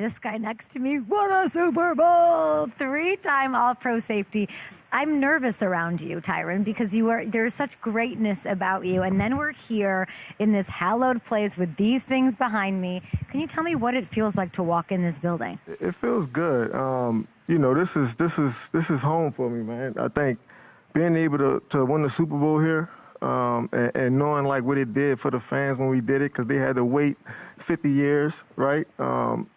this guy next to me won a Super Bowl, 3-time All-Pro safety. I'm nervous around you, Tyrann, because there's such greatness about you. And then we're here in this hallowed place with these things behind me. Can you tell me what it feels like to walk in this building? It feels good. You know, this is home for me, man. I think being able to win the Super Bowl here, and knowing like what it did for the fans when we did it, because they had to wait 50 years, right?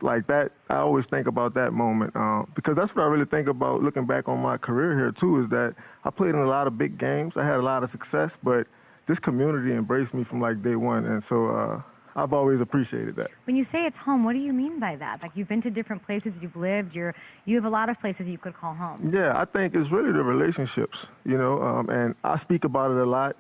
Like that, I always think about that moment, because that's what I really think about looking back on my career here too, is that I played in a lot of big games. I had a lot of success, but this community embraced me from like day one, and so I've always appreciated that. When you say it's home, what do you mean by that? Like, you've been to different places, you've lived, you have a lot of places you could call home. Yeah, I think it's really the relationships, you know, and I speak about it a lot.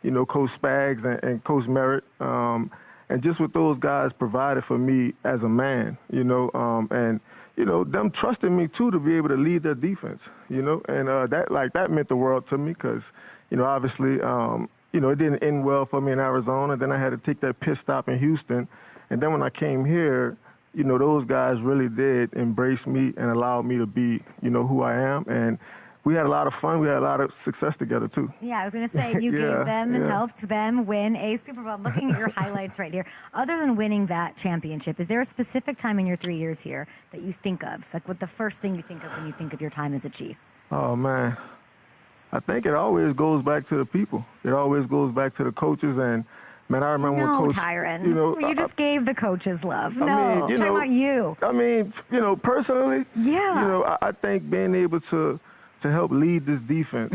You know, Coach Spags and Coach Merritt, and just what those guys provided for me as a man, you know, and you know, them trusting me too to be able to lead their defense, you know, and that meant the world to me, because, you know, obviously, you know, it didn't end well for me in Arizona. Then I had to take that pit stop in Houston. And then when I came here, you know, those guys really did embrace me and allowed me to be, you know, who I am. And we had a lot of fun. We had a lot of success together, too. Yeah, I was going to say, you gave them and helped them win a Super Bowl. I'm looking at your highlights right here. Other than winning that championship, is there a specific time in your 3 years here that you think of? Like, what the first thing you think of when you think of your time as a Chief? Oh, man. I think it always goes back to the people. It always goes back to the coaches. And, man, I remember when Coach... Tyrann. You know, you just gave the coaches love. I mean, you know, about you. I mean, you know, personally, yeah. You know, I think being able to help lead this defense,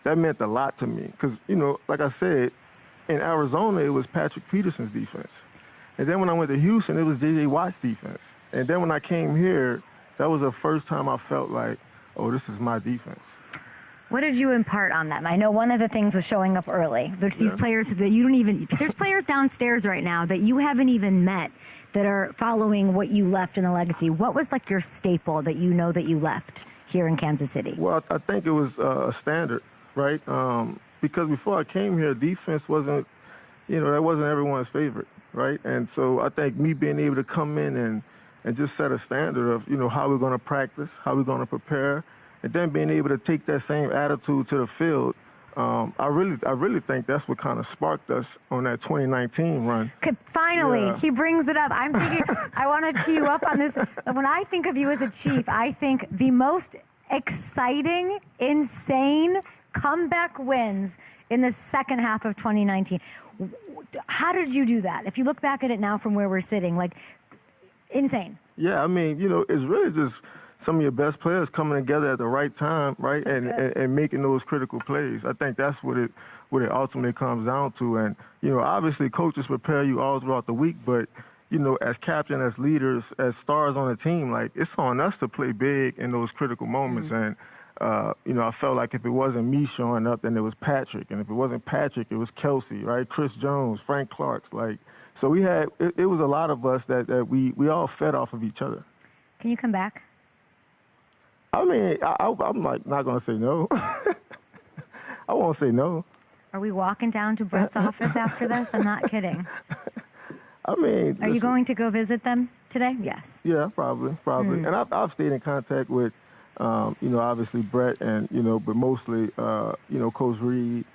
that meant a lot to me. Because, you know, like I said, in Arizona, it was Patrick Peterson's defense. And then when I went to Houston, it was J.J. Watt's defense. And then when I came here, that was the first time I felt like, oh, this is my defense. What did you impart on them? I know one of the things was showing up early. There's these players that you don't even... There's players downstairs right now that you haven't even met that are following what you left in a legacy. What was like your staple that you know that you left here in Kansas City? Well, I think it was a standard, right? Because before I came here, defense wasn't, you know, that wasn't everyone's favorite, right? And so I think me being able to come in and just set a standard of, you know, how we're going to practice, how we're going to prepare, and then being able to take that same attitude to the field, I really think that's what kind of sparked us on that 2019 run. Finally, he brings it up. I'm thinking, I want to tee you up on this. When I think of you as a Chief, I think the most exciting, insane comeback wins in the second half of 2019. How did you do that? If you look back at it now from where we're sitting, like, insane. Yeah, I mean, you know, it's really just some of your best players coming together at the right time, right, and making those critical plays. I think that's what it ultimately comes down to. And, you know, obviously coaches prepare you all throughout the week, but, you know, as captain, as leaders, as stars on the team, like, it's on us to play big in those critical moments. And, you know, I felt like if it wasn't me showing up, then it was Patrick. And if it wasn't Patrick, it was Kelsey, right, Chris Jones, Frank Clark. Like, so we had, it was a lot of us that we all fed off of each other. Can you come back? I mean, I'm like not going to say no. I won't say no. Are we walking down to Brett's office after this? I'm not kidding. I mean... Are you going to go visit them today? Yes. Yeah, probably. And I've stayed in contact with, you know, obviously Brett and, you know, but mostly, you know, Coach Reed.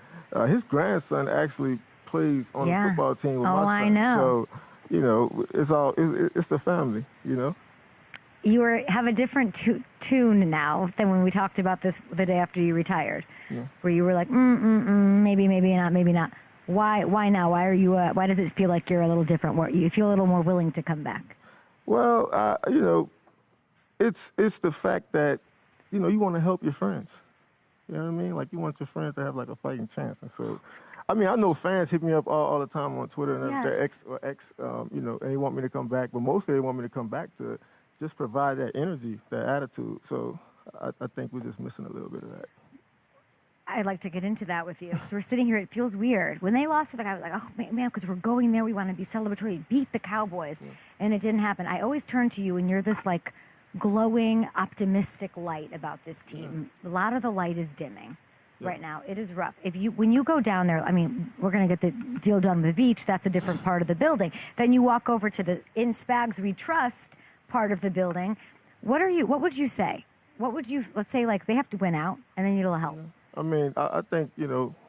His grandson actually plays on the football team with my son. I know. So, you know, it's the family, you know. You have a different tune now than when we talked about this the day after you retired, where you were like, maybe not. Why now? Why are you? Why does it feel like you're a little different? You feel a little more willing to come back? Well, you know, it's the fact that, you know, you want to help your friends. You know what I mean? Like, you want your friends to have like a fighting chance. And so, I mean, I know fans hit me up all the time on Twitter and their ex, you know, and they want me to come back, but mostly they want me to come back to just provide that energy, that attitude. So I think we're just missing a little bit of that. I'd like to get into that with you. Because we're sitting here, it feels weird. When they lost to the guy, I was like, oh, man, because we're going there, we want to be celebratory, beat the Cowboys. And it didn't happen. I always turn to you, and you're this, like, glowing, optimistic light about this team. A lot of the light is dimming. right now. It is rough. When you go down there, I mean, we're going to get the deal done with the beach. That's a different part of the building. Then you walk over to the In Spags We Trust part of the building. What would you say? Let's say, like, they have to win out and they need a little help. I mean, I think,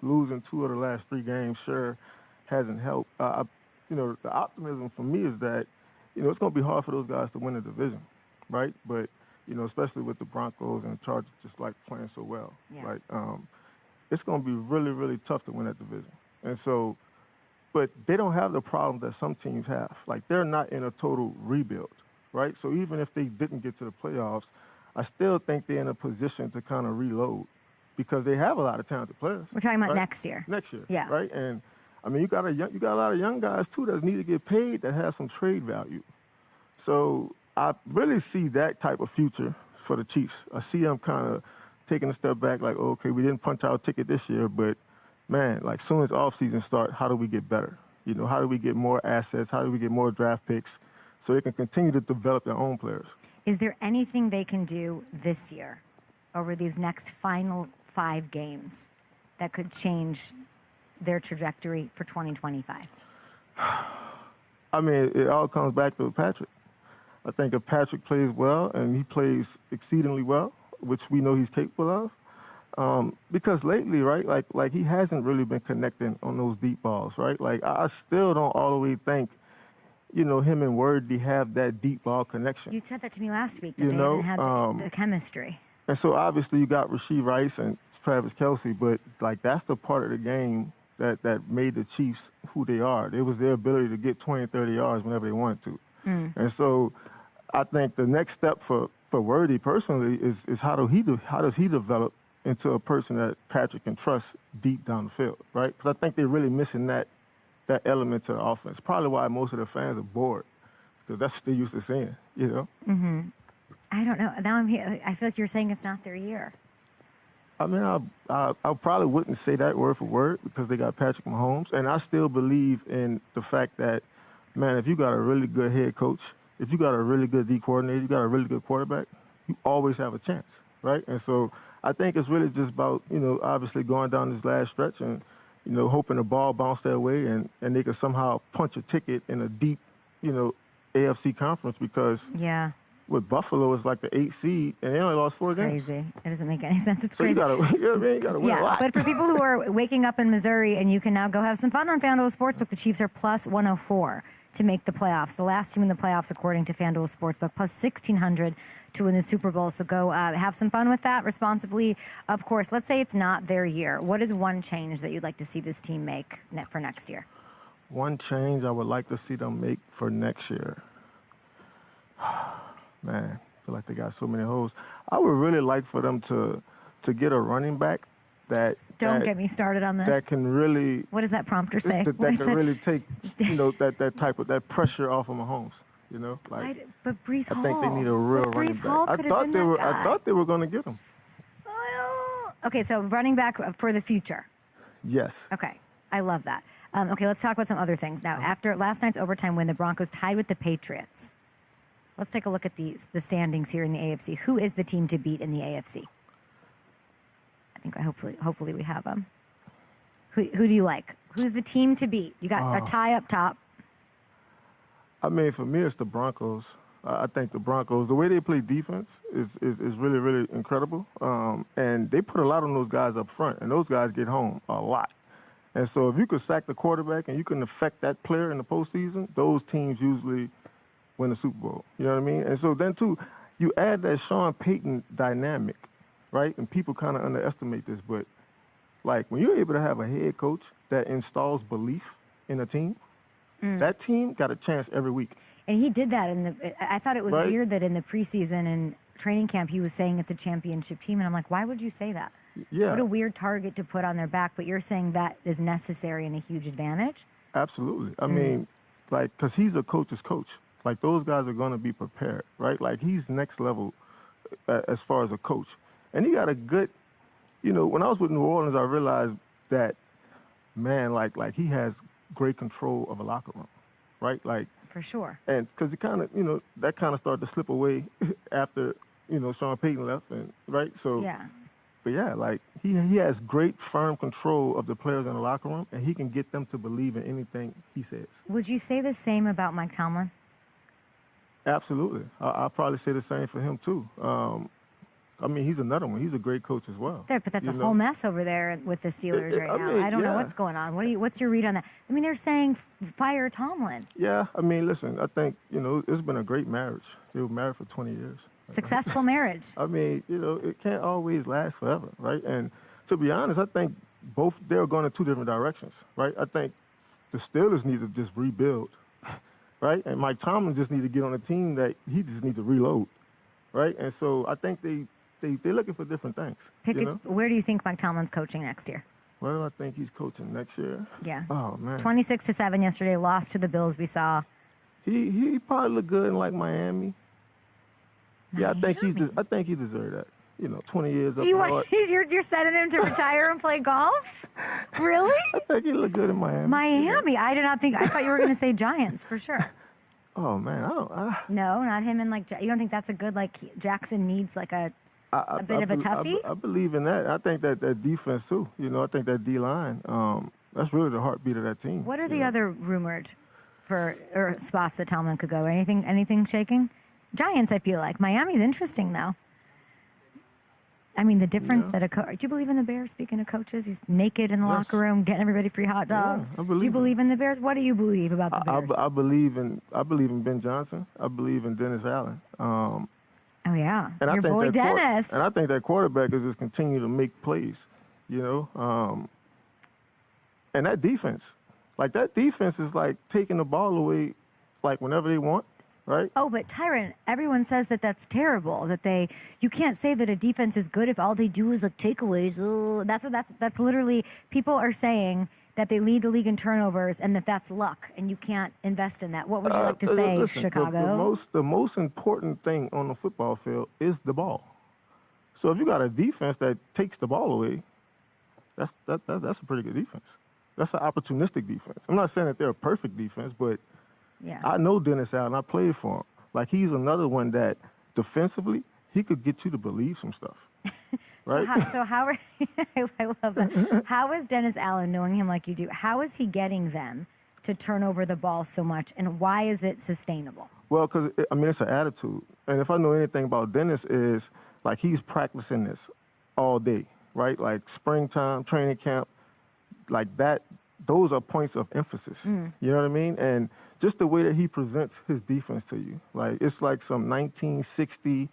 losing 2 of the last 3 games sure hasn't helped. The optimism for me is that, it's going to be hard for those guys to win the division, right? But, especially with the Broncos and the Chargers just, like, playing so well. Yeah. Like, it's going to be really, really tough to win that division. And so, but they don't have the problem that some teams have. Like, they're not in a total rebuild, right? So even if they didn't get to the playoffs, I still think they're in a position to kind of reload because they have a lot of talented players. We're talking about right? next year. Next year, yeah. Right? And, I mean, you got a lot of young guys, too, that need to get paid that have some trade value. So I really see that type of future for the Chiefs. I see them kind of taking a step back like, oh, okay, we didn't punch our ticket this year, but, man, like, soon as offseason start, how do we get better? How do we get more assets? How do we get more draft picks so they can continue to develop their own players? Is there anything they can do this year over these next final 5 games that could change their trajectory for 2025? I mean, it all comes back to Patrick. I think if Patrick plays well and he plays exceedingly well, which we know he's capable of, because lately, right, like he hasn't really been connecting on those deep balls, right? Like I still don't all the way think, him and Worthy have that deep ball connection. You said that to me last week, that they haven't had the chemistry. And so obviously you got Rashee Rice and Travis Kelce, but like that's the part of the game that made the Chiefs who they are. It was their ability to get 20, 30 yards whenever they wanted to. And so I think the next step for Worthy personally is how does he develop into a person that Patrick can trust deep down the field, right? Because I think they're really missing that element to the offense. Probably why most of the fans are bored, because that's what they're used to seeing, Mm-hmm. I don't know. Now I'm here. I feel like you're saying it's not their year. I mean, I probably wouldn't say that word for word because they got Patrick Mahomes, and I still believe in the fact that, man, if you got a really good head coach, if you got a really good D coordinator, you got a really good quarterback, you always have a chance, right? And so I think it's really just about, obviously going down this last stretch and, hoping the ball bounced their way and they could somehow punch a ticket in a deep, AFC conference because with Buffalo, it's like the 8th seed, and they only lost 4 games. Crazy. It doesn't make any sense. It's so crazy. You gotta win a lot. But for people who are waking up in Missouri and you can now go have some fun on FanDuel Sportsbook, the Chiefs are plus 104 to make the playoffs. The last team in the playoffs, according to FanDuel Sportsbook, plus 1,600 to win the Super Bowl. So go have some fun with that responsibly. Of course, let's say it's not their year. What is one change that you'd like to see this team make for next year? One change I would like to see them make for next year. Man, I feel like they got so many holes. I would really like for them to get a running back that... Don't get me started on this. That can really... What does that prompter say? That can really take, that pressure off of Mahomes, But Brees Hall. I think they need a real running back. I thought they were going to get him. Okay, so running back for the future. Yes. Okay, I love that. Okay, let's talk about some other things. Now, after last night's overtime win, the Broncos tied with the Patriots. Let's take a look at the standings here in the AFC. Who is the team to beat in the AFC? I think hopefully we have them. Who do you like? Who's the team to beat? You got a tie up top. I mean, for me, it's the Broncos. I think the Broncos, the way they play defense is really, really incredible. And they put a lot on those guys up front, and those guys get home a lot. And so if you could sack the quarterback and you can affect that player in the postseason, those teams usually win the Super Bowl. You know what I mean? And so then, too, you add that Sean Payton dynamic, right? And people kind of underestimate this, but, like, when you're able to have a head coach that installs belief in a team, that team got a chance every week. And he did that I thought it was weird that in the preseason and training camp he was saying it's a championship team, and I'm like, why would you say that? Yeah. What a weird target to put on their back, but you're saying that is necessary and a huge advantage? Absolutely. I mean, like, because he's a coach's coach. Like, those guys are going to be prepared, right? Like, he's next level as far as a coach. And he got a good, when I was with New Orleans, I realized that, man, like he has great control of a locker room, right? Like, for sure. And because it kind of, that kind of started to slip away after, Sean Payton left, and right? So, yeah. But yeah, like he has great firm control of the players in the locker room, and he can get them to believe in anything he says. Would you say the same about Mike Tomlin? Absolutely. I'll probably say the same for him too. I mean, he's another one. He's a great coach as well. But that's a whole mess over there with the Steelers right now. I don't know what's going on. What's your read on that? I mean, they're saying fire Tomlin. Yeah, I mean, listen, I think, it's been a great marriage. They were married for 20 years. Successful marriage. I mean, it can't always last forever, right? And to be honest, I think they're going in two different directions, right? I think the Steelers need to just rebuild, right? And Mike Tomlin just need to get on a team that he just needs to reload, right? And so I think they're looking for different things. Where do you think Mike Tomlin's coaching next year? Where do I think he's coaching next year? Yeah. Oh, man. 26-7 yesterday, lost to the Bills, we saw. He probably looked good in, like, Miami. Yeah, I think he deserved that. 20 years up north. You're sending him to retire and play golf? Really? I think he looked good in Miami. Miami? I did not think. I thought you were going to say Giants for sure. Oh man, No, not him. And like, you don't think that's a good Jackson needs like a bit of a toughie? I believe in that. I think that defense too. I think that D line. That's really the heartbeat of that team. What are the other rumored or spots that Tomlin could go? Anything shaking? Giants, I feel like. Miami's interesting, though. I mean, the difference that do you believe in the Bears, speaking of coaches? He's naked in the locker room, getting everybody free hot dogs. Yeah, do you believe in the Bears? What do you believe about the Bears? I believe in Ben Johnson. I believe in Dennis Allen. Oh, yeah. And your boy Dennis. And I think that quarterback is just continue to make plays, And that defense. Like, that defense is, like, taking the ball away, like, whenever they want. Right? Oh, but Tyrann, everyone says that that's terrible. That you can't say that a defense is good if all they do is like takeaways. Ugh, that's literally, people are saying that they lead the league in turnovers and that's luck, and you can't invest in that. What would you like to say, listen, Chicago? The most important thing on the football field is the ball. So if you got a defense that takes the ball away, that's a pretty good defense. That's an opportunistic defense. I'm not saying that they're a perfect defense, but yeah. I know Dennis Allen. I played for him. Like, he's another one that defensively, he could get you to believe some stuff. Right? I love that. How is Dennis Allen, knowing him like you do, how is he getting them to turn over the ball so much, and why is it sustainable? Well, because, it's an attitude. And if I know anything about Dennis is, like, he's practicing this all day, right? Like, springtime, training camp, like that, those are points of emphasis. You know what I mean? And just the way that he presents his defense to you. Like, it's like some 1960,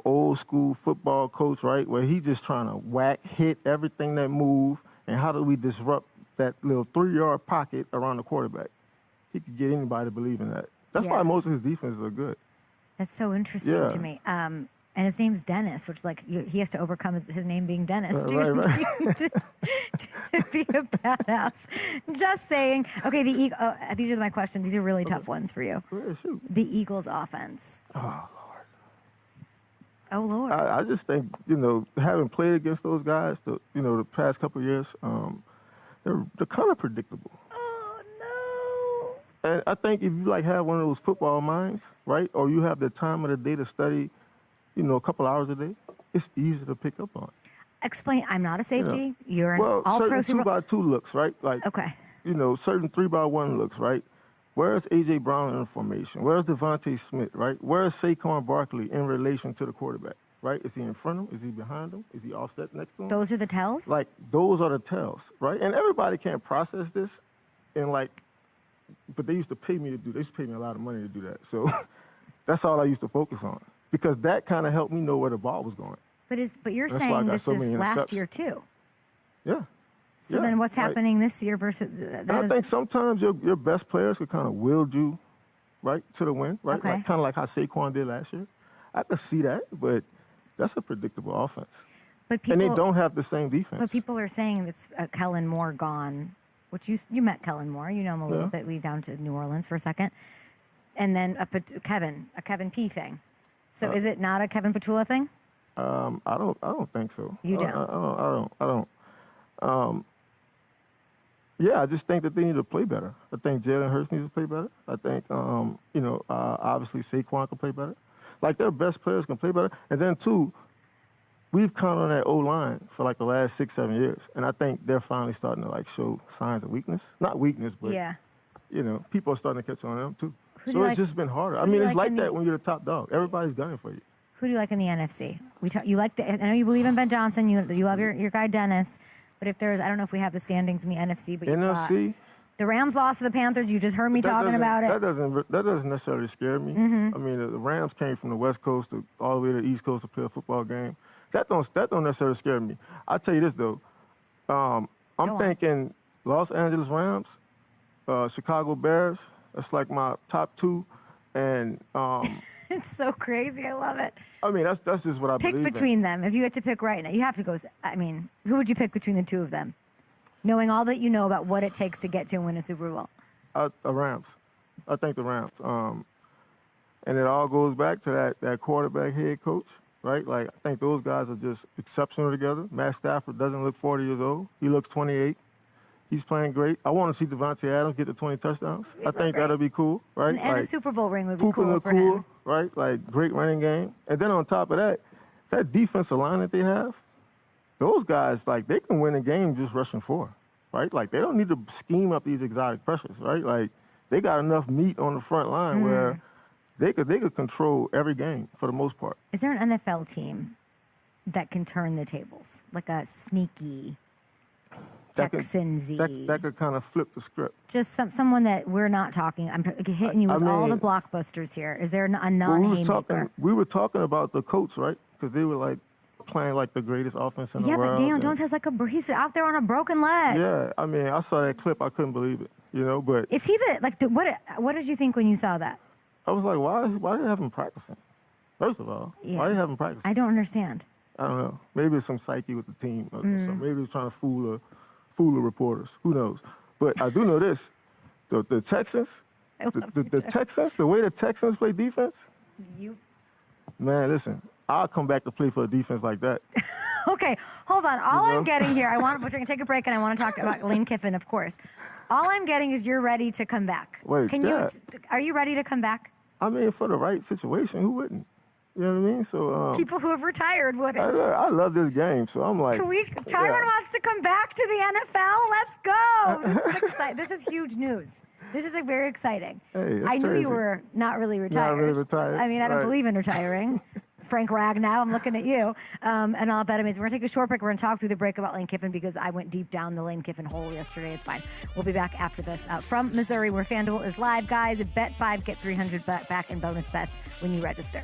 old school football coach, right? Where he just trying to hit everything that move, and how do we disrupt that little 3-yard pocket around the quarterback? He could get anybody to believe in that. That's why most of his defenses are good. That's so interesting to me. And his name's Dennis, which, like, he has to overcome his name being Dennis to be a badass. Just saying. Okay, these are my questions. These are really tough ones for you. Shoot. The Eagles' offense. Oh, Lord. Oh, Lord. I just think, having played against those guys, the past couple of years, they're kind of predictable. Oh, no. And I think if you, have one of those football minds, right, or you have the time of the day to study, a couple hours a day, it's easy to pick up on. Explain. I'm not a safety. You're an certain all-pro. 2x2 looks, right? Like, okay. Certain 3x1 looks, right? Where's A.J. Brown in formation? Where's Devontae Smith, right? Where's Saquon Barkley in relation to the quarterback, right? Is he in front of him? Is he behind him? Is he offset next to him? Those are the tells? Like, those are the tells, right? And everybody can't process this, but they used to pay me to do. They used to pay me a lot of money to do that. So that's all I used to focus on, because that kind of helped me know where the ball was going. But you're saying this is last year too. Yeah. So then what's happening this year versus... I think sometimes your best players could kind of wield you, right, to the win, right? Okay. Kind of like how Saquon did last year. I could see that, but that's a predictable offense. And they don't have the same defense. But people are saying it's Kellen Moore gone, which you met Kellen Moore. You know him a little bit. We down to New Orleans for a second. And then a Kevin P thing. So is it not a Kevin Petula thing? I don't think so. You don't? I don't. Yeah, I just think that they need to play better. I think Jalen Hurts needs to play better. I think, obviously Saquon can play better. Like, their best players can play better. And then, too, we've counted on that O-line for like the last 6, 7 years. And I think they're finally starting to like show signs of weakness. Not weakness, but, you know, people are starting to catch on to them too. So it's just been harder. I mean, it's like that when you're the top dog. Everybody's gunning for you. Who do you like in the NFC? You like I know you believe in Ben Johnson. You love your guy Dennis. But if there's, I don't know if we have the standings in the NFC. But NFC. The Rams lost to the Panthers. You just heard me talking about it. That doesn't necessarily scare me. I mean, the Rams came from the West Coast all the way to the East Coast to play a football game. That don't necessarily scare me. I'll tell you this though. I'm thinking Los Angeles Rams, Chicago Bears. That's like my top two, and it's so crazy. I love it. I mean, that's just what I believe in. Pick between them. If you had to pick right now, you have to go. I mean, who would you pick between the two of them? Knowing all that you know about what it takes to get to and win a Super Bowl. The Rams. I think the Rams. And it all goes back to that quarterback head coach, right? Like, I think those guys are just exceptional together. Matt Stafford doesn't look 40 years old. He looks 28. He's playing great. I want to see Devontae Adams get to 20 touchdowns. I think that'll be cool, right? And like, a Super Bowl ring would be cool for him. him. Right? Like, great running game. And then on top of that, that defensive line that they have, those guys, like, they can win a game just rushing forward, right? Like, they don't need to scheme up these exotic pressures, right? Like, they got enough meat on the front line where they could control every game for the most part. Is there an NFL team that can turn the tables? Like a sneaky Texans-y? That could kind of flip the script. Just someone that we're not talking. I'm hitting you with all the blockbusters here. Is there a non-haymaker? We were talking about the Colts, right? Because they were, like, playing like the greatest offense in the world. Yeah, but Daniel Jones has he's out there on a broken leg. Yeah, I mean, I saw that clip. I couldn't believe it, you know, but... Is he what did you think when you saw that? I was like, why do they have him practicing? First of all, why do they have him practicing? I don't understand. I don't know. Maybe it's some psyche with the team. Or something. Maybe it's trying to fool the reporters. Who knows? But I do know this. The Texans, the way the Texans play defense, man, listen, I'll come back to play for a defense like that. Okay, hold on. I'm getting here, we're going to take a break, and I want to talk about Lane Kiffin, of course. All I'm getting is you're ready to come back. Wait, are you ready to come back? I mean, for the right situation, who wouldn't? You know what I mean? So people who have retired wouldn't. I love this game, so I'm like... Tyrann wants to come back to the NFL? Let's go! This is exciting. This is huge news. This is very exciting. Hey, I knew you were not really retired. Not really retired. I mean, I don't believe in retiring. Frank Ragnow, I'm looking at you. And all that amazing. We're going to take a short break. We're going to talk through the break about Lane Kiffin because I went deep down the Lane Kiffin hole yesterday. It's fine. We'll be back after this. From Missori, where FanDuel is live, guys. Bet 5, get $300 back in bonus bets when you register.